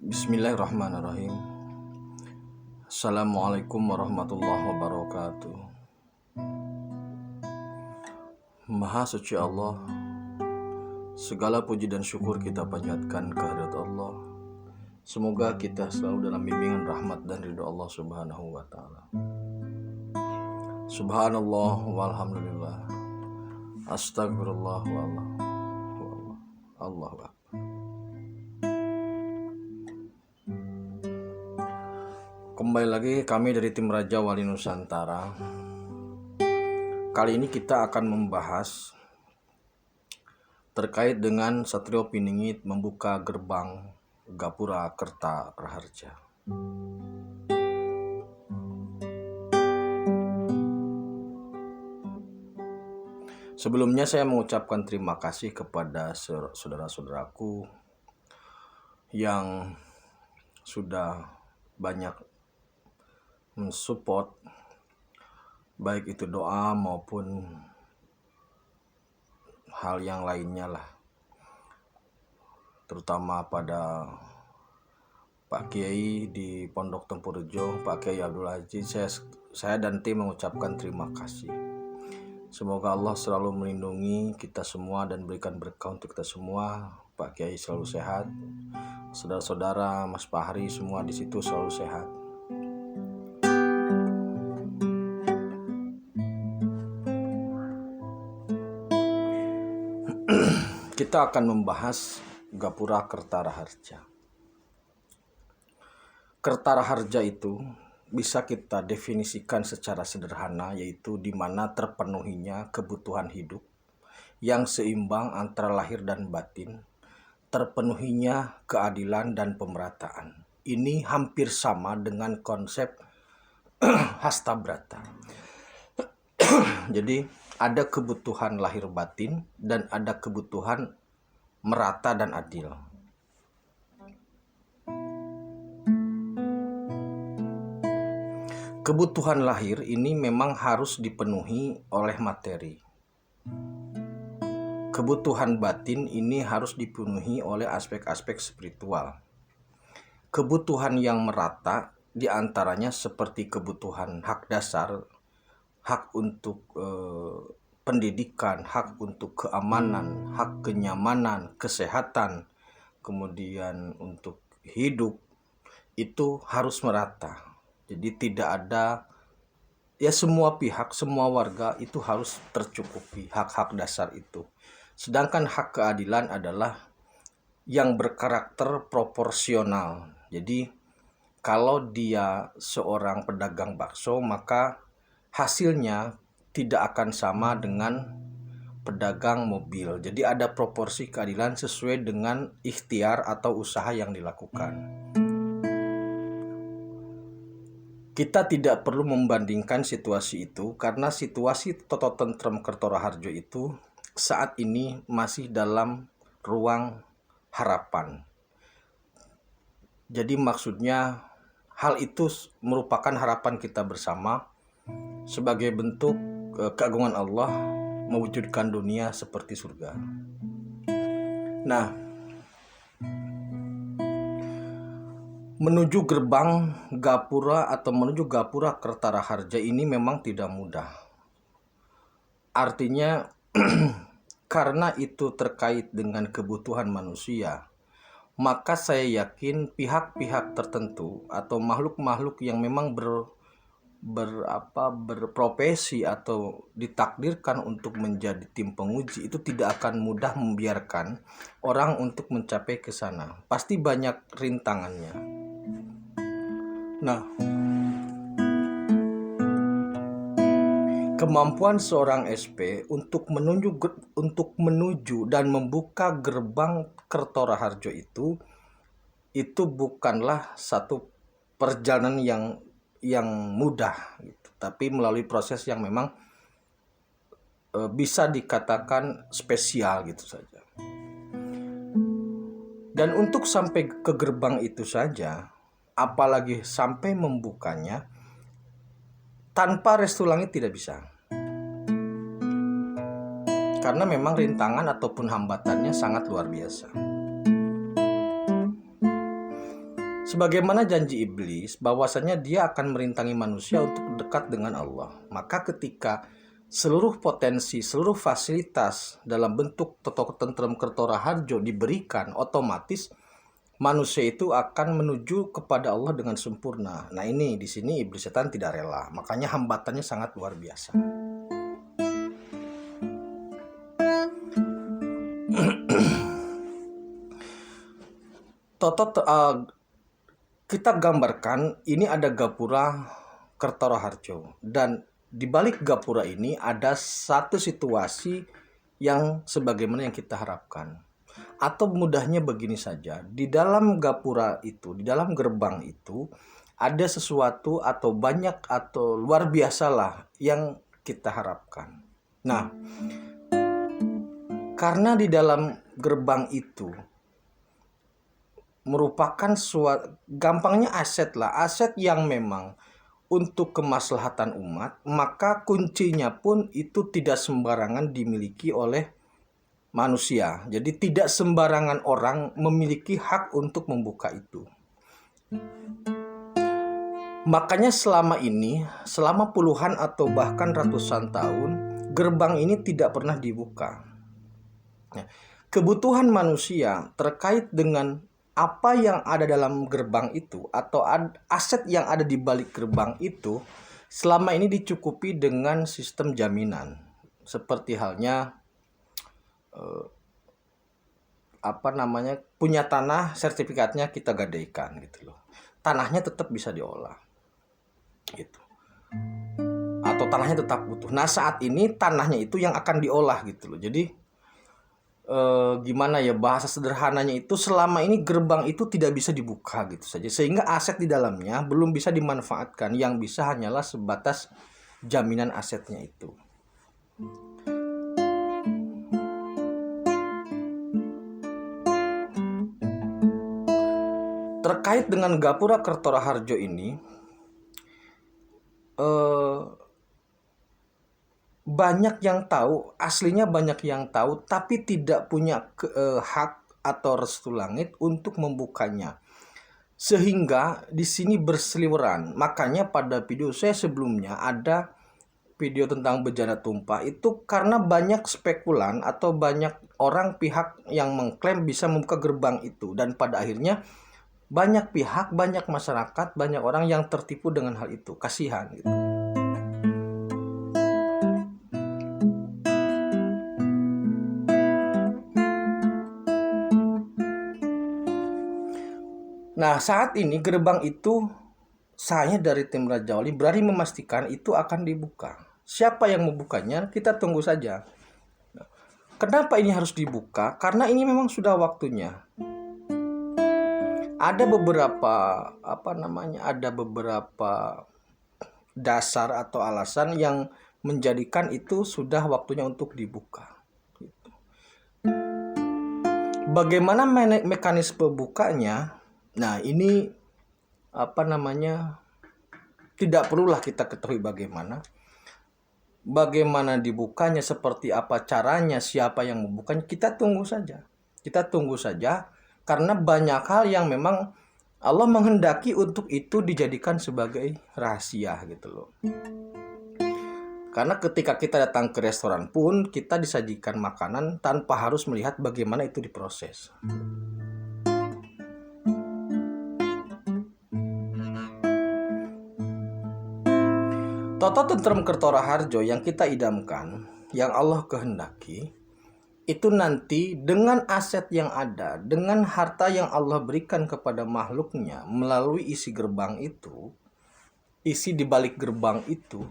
Bismillahirrahmanirrahim. Assalamualaikum warahmatullahi wabarakatuh. Maha suci Allah, segala puji dan syukur kita panjatkan kehadirat Allah. Semoga kita selalu dalam bimbingan rahmat dan ridho Allah Subhanahu wa taala. Subhanallah walhamdulillah. Astagfirullah wallahu akbar. Kembali lagi kami dari tim Raja Wali Nusantara. Kali ini kita akan membahas terkait dengan Satrio Piningit membuka gerbang Gapura Kertaraharja. Sebelumnya saya mengucapkan terima kasih kepada saudara-saudaraku yang sudah banyak mensupport, baik itu doa maupun hal yang lainnya lah, terutama pada Pak Kiai di Pondok Tempurjo, Pak Kiai Abdul Aziz. Saya dan tim mengucapkan terima kasih. Semoga Allah selalu melindungi kita semua dan berikan berkah untuk kita semua. Pak Kiai selalu sehat, saudara-saudara Mas Fahri semua di situ selalu sehat. Kita akan membahas Gapura Kertaraharja. Kertaraharja itu bisa kita definisikan secara sederhana, yaitu di mana terpenuhinya kebutuhan hidup yang seimbang antara lahir dan batin, terpenuhinya keadilan dan pemerataan. Ini hampir sama dengan konsep Hastabrata. Jadi ada kebutuhan lahir batin dan ada kebutuhan merata dan adil. Kebutuhan lahir ini memang harus dipenuhi oleh materi. Kebutuhan batin ini harus dipenuhi oleh aspek-aspek spiritual. Kebutuhan yang merata diantaranya seperti kebutuhan hak dasar, hak untuk pendidikan, hak untuk keamanan, hak kenyamanan, kesehatan, kemudian untuk hidup, itu harus merata. Jadi tidak ada, ya semua pihak, semua warga itu harus tercukupi hak-hak dasar itu. Sedangkan hak keadilan adalah yang berkarakter proporsional. Jadi kalau dia seorang pedagang bakso, maka hasilnya tidak akan sama dengan pedagang mobil. Jadi ada proporsi keadilan sesuai dengan ikhtiar atau usaha yang dilakukan. Kita tidak perlu membandingkan situasi itu karena situasi Toto Tentrem Kertaraharja itu saat ini masih dalam ruang harapan. Jadi maksudnya hal itu merupakan harapan kita bersama sebagai bentuk keagungan Allah mewujudkan dunia seperti surga. Nah, menuju gerbang Gapura atau menuju Gapura Kertaraharja ini memang tidak mudah. Artinya karena itu terkait dengan kebutuhan manusia, maka saya yakin pihak-pihak tertentu atau makhluk-makhluk yang memang berprofesi atau ditakdirkan untuk menjadi tim penguji itu tidak akan mudah membiarkan orang untuk mencapai ke sana. Pasti banyak rintangannya. Nah, kemampuan seorang SP untuk menuju dan membuka gerbang Kertaraharja itu bukanlah satu perjalanan yang mudah gitu, tapi melalui proses yang memang bisa dikatakan spesial gitu saja. Dan untuk sampai ke gerbang itu saja, apalagi sampai membukanya, tanpa restu langit tidak bisa. Karena memang rintangan ataupun hambatannya sangat luar biasa. Sebagaimana janji iblis bahwasanya dia akan merintangi manusia untuk dekat dengan Allah. Maka ketika seluruh potensi, seluruh fasilitas dalam bentuk tentrem kertora harjo diberikan, otomatis manusia itu akan menuju kepada Allah dengan sempurna. Nah ini di sini iblis setan tidak rela, makanya hambatannya sangat luar biasa. Kita gambarkan ini ada gapura Kertoro Harjo, dan di balik gapura ini ada satu situasi yang sebagaimana yang kita harapkan. Atau mudahnya begini saja, di dalam gapura itu, di dalam gerbang itu ada sesuatu atau banyak atau luar biasa lah yang kita harapkan. Nah, karena di dalam gerbang itu merupakan gampangnya aset lah, aset yang memang untuk kemaslahatan umat, maka kuncinya pun itu tidak sembarangan dimiliki oleh manusia. Jadi tidak sembarangan orang memiliki hak untuk membuka itu. Makanya selama ini, selama puluhan atau bahkan ratusan tahun, gerbang ini tidak pernah dibuka. Kebutuhan manusia terkait dengan apa yang ada dalam gerbang itu atau aset yang ada di balik gerbang itu selama ini dicukupi dengan sistem jaminan. Seperti halnya punya tanah, sertifikatnya kita gadaikan gitu loh. Tanahnya tetap bisa diolah. Gitu. Atau tanahnya tetap utuh. Nah, saat ini tanahnya itu yang akan diolah gitu loh. Jadi gimana ya, bahasa sederhananya itu selama ini gerbang itu tidak bisa dibuka gitu saja, sehingga aset di dalamnya belum bisa dimanfaatkan, yang bisa hanyalah sebatas jaminan asetnya itu. Terkait dengan gapura Kertora Harjo ini, banyak yang tahu, aslinya banyak yang tahu, tapi tidak punya hak atau restu langit untuk membukanya. Sehingga di sini berseliweran. Makanya pada video saya sebelumnya ada video tentang bejana tumpah itu karena banyak spekulan atau banyak orang pihak yang mengklaim bisa membuka gerbang itu, dan pada akhirnya banyak pihak, banyak masyarakat, banyak orang yang tertipu dengan hal itu. Kasihan gitu. Nah, saat ini gerbang itu saya dari tim Raja Wali berani memastikan itu akan dibuka. Siapa yang membukanya? Kita tunggu saja. Kenapa ini harus dibuka? Karena ini memang sudah waktunya. Ada beberapa ada beberapa dasar atau alasan yang menjadikan itu sudah waktunya untuk dibuka. Bagaimana mekanisme bukanya? Nah, ini tidak perlulah kita ketahui bagaimana dibukanya, seperti apa caranya, siapa yang membukanya. Kita tunggu saja karena banyak hal yang memang Allah menghendaki untuk itu dijadikan sebagai rahasia gitu loh. Karena ketika kita datang ke restoran pun kita disajikan makanan tanpa harus melihat bagaimana itu diproses. Toto tentrem Kertora Harjo yang kita idamkan, yang Allah kehendaki, itu nanti dengan aset yang ada, dengan harta yang Allah berikan kepada makhluknya melalui isi gerbang itu, isi di balik gerbang itu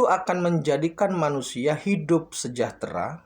akan menjadikan manusia hidup sejahtera,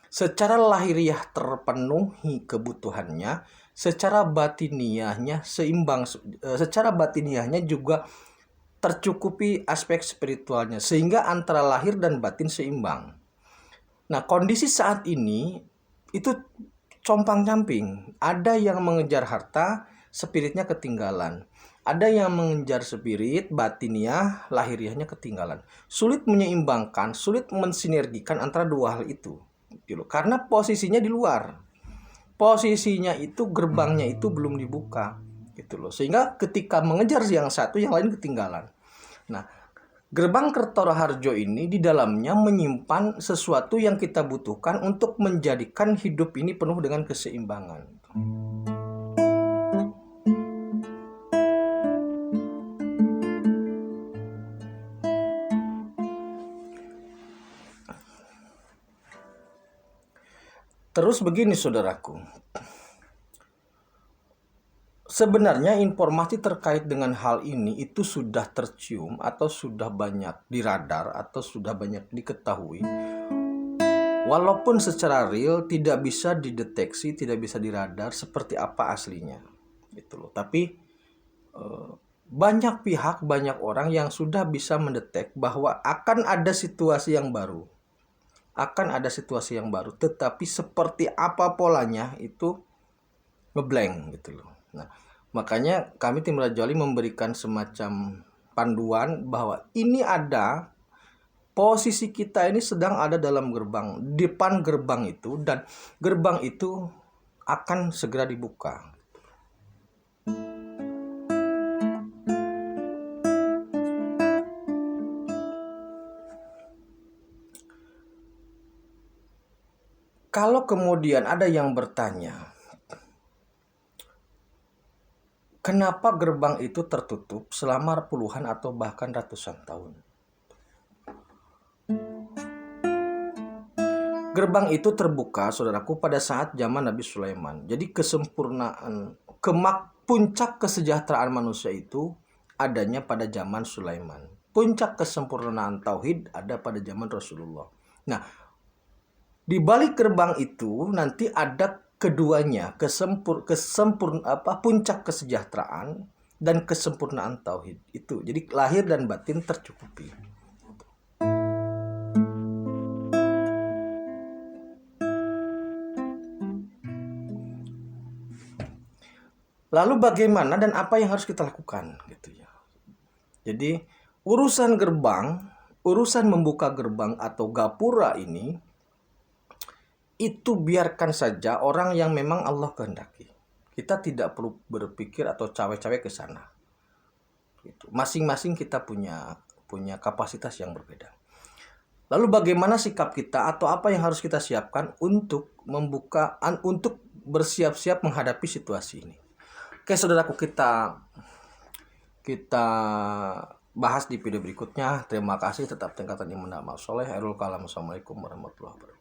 secara lahiriah terpenuhi kebutuhannya, secara batiniahnya seimbang, secara batiniahnya juga tercukupi aspek spiritualnya, sehingga antara lahir dan batin seimbang. Nah, kondisi saat ini itu compang-camping. Ada yang mengejar harta, spiritnya ketinggalan. Ada yang mengejar spirit, batiniah, lahiriahnya ketinggalan. Sulit menyeimbangkan, sulit mensinergikan antara dua hal itu. Karena posisinya di luar. Posisinya itu, gerbangnya itu belum dibuka. gitu loh. Sehingga ketika mengejar yang satu, yang lain ketinggalan. Nah, gerbang Kertoro Harjo ini di dalamnya menyimpan sesuatu yang kita butuhkan untuk menjadikan hidup ini penuh dengan keseimbangan. Terus begini saudaraku, sebenarnya informasi terkait dengan hal ini itu sudah tercium atau sudah banyak di radar atau sudah banyak diketahui. Walaupun secara real tidak bisa dideteksi, tidak bisa diradar seperti apa aslinya. Gitu loh. Tapi banyak pihak, banyak orang yang sudah bisa mendetek bahwa akan ada situasi yang baru. Akan ada situasi yang baru, tetapi seperti apa polanya itu ngeblank gitu loh. Nah, makanya kami tim Rajoli memberikan semacam panduan bahwa ini ada posisi kita ini sedang ada dalam gerbang, depan gerbang itu, dan gerbang itu akan segera dibuka. Kalau kemudian ada yang bertanya, kenapa gerbang itu tertutup selama puluhan atau bahkan ratusan tahun? Gerbang itu terbuka, saudaraku, pada saat zaman Nabi Sulaiman. Jadi kesempurnaan, puncak kesejahteraan manusia itu adanya pada zaman Sulaiman. Puncak kesempurnaan tauhid ada pada zaman Rasulullah. Nah, di balik gerbang itu nanti ada keduanya, puncak kesejahteraan dan kesempurnaan tauhid itu. Jadi lahir dan batin tercukupi. Lalu bagaimana dan apa yang harus kita lakukan gitu ya. Jadi urusan gerbang, urusan membuka gerbang atau gapura ini itu biarkan saja orang yang memang Allah kehendaki. Kita tidak perlu berpikir atau cawe-cawe ke sana. Gitu. Masing-masing kita punya kapasitas yang berbeda. Lalu bagaimana sikap kita atau apa yang harus kita siapkan untuk untuk bersiap-siap menghadapi situasi ini. Oke, saudaraku, kita bahas di video berikutnya. Terima kasih, tetap tingkatan iman amal soleh. Airul kalam. Assalamualaikum warahmatullahi wabarakatuh.